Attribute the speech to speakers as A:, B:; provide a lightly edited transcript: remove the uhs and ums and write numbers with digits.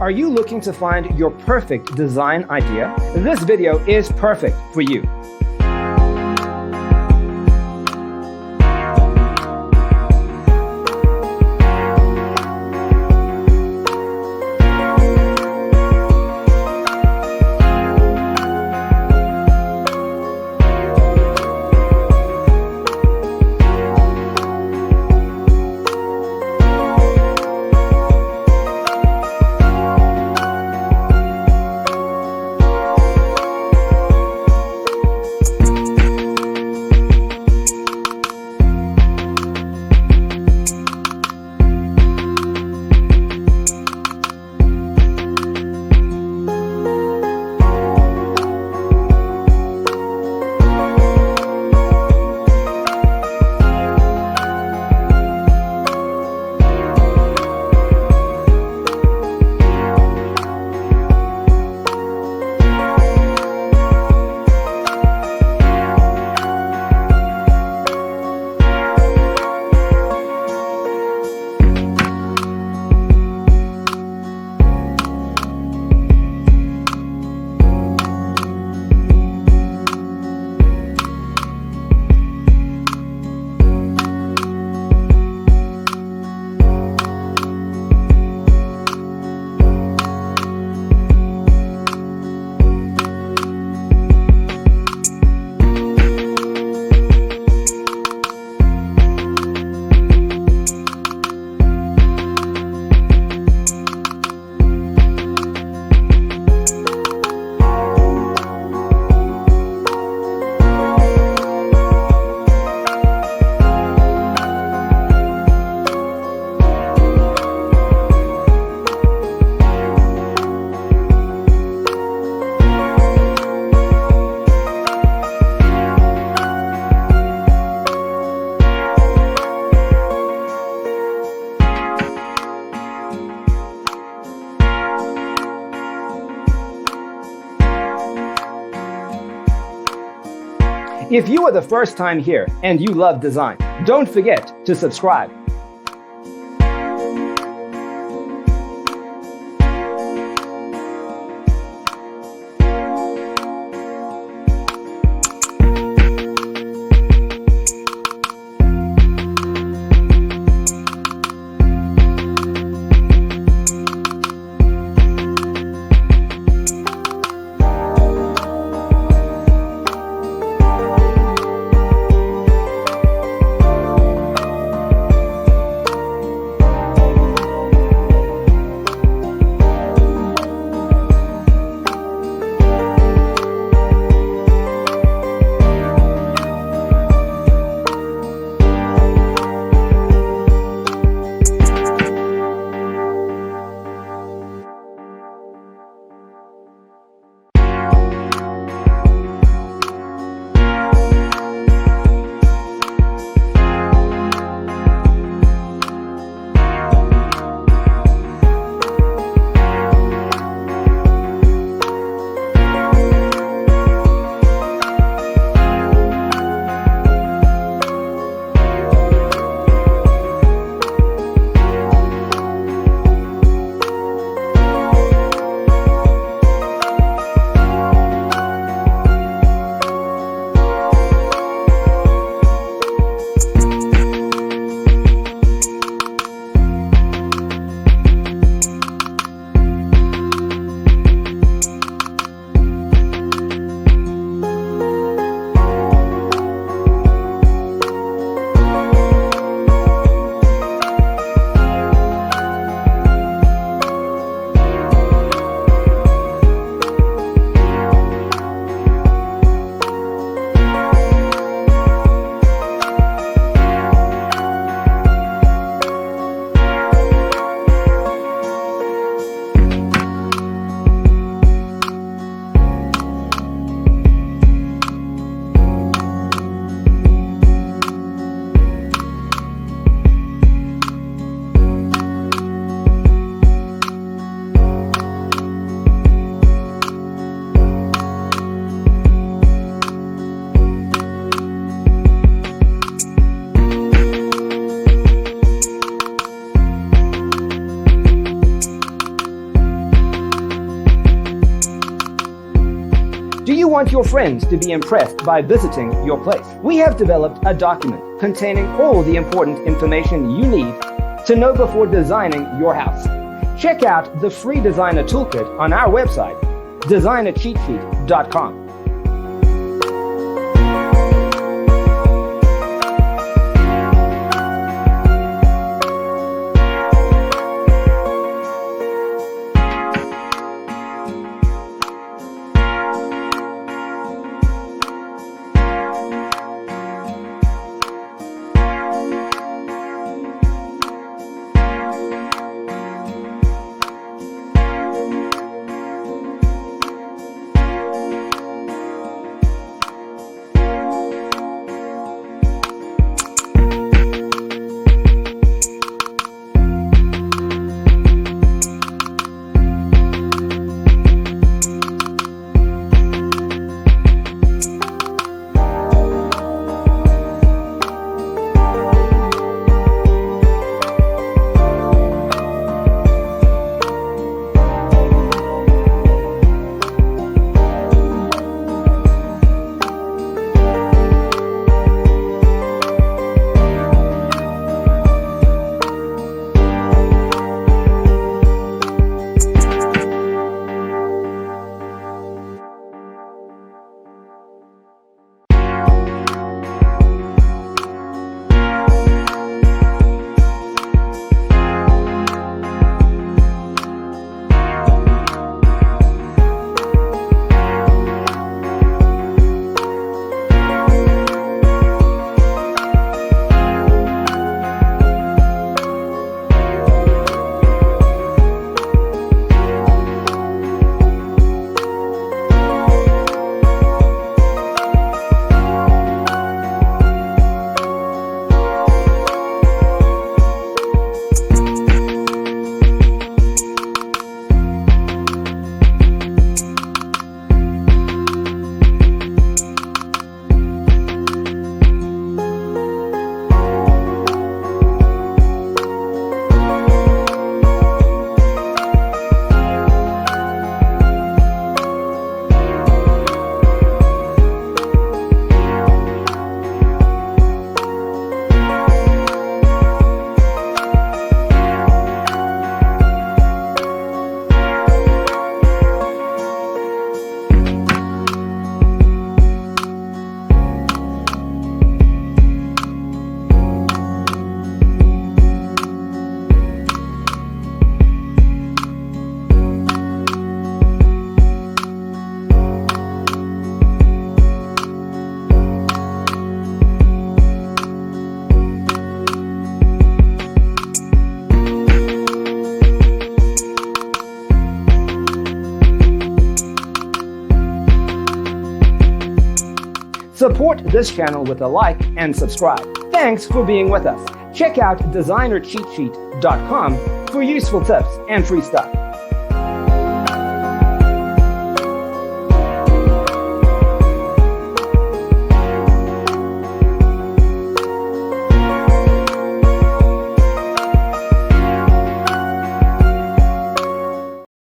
A: Are you looking to find your perfect design idea? This video is perfect for you. If you are the first time here and you love design, don't forget to subscribe. Do you want your friends to be impressed by visiting your place? We have developed a document containing all the important information you need to know before designing your house. Check out the free designer toolkit on our website, designercheatsheet.com. Support this channel with a like and subscribe. Thanks for being with us. Check out designercheatsheet.com for useful tips and free stuff.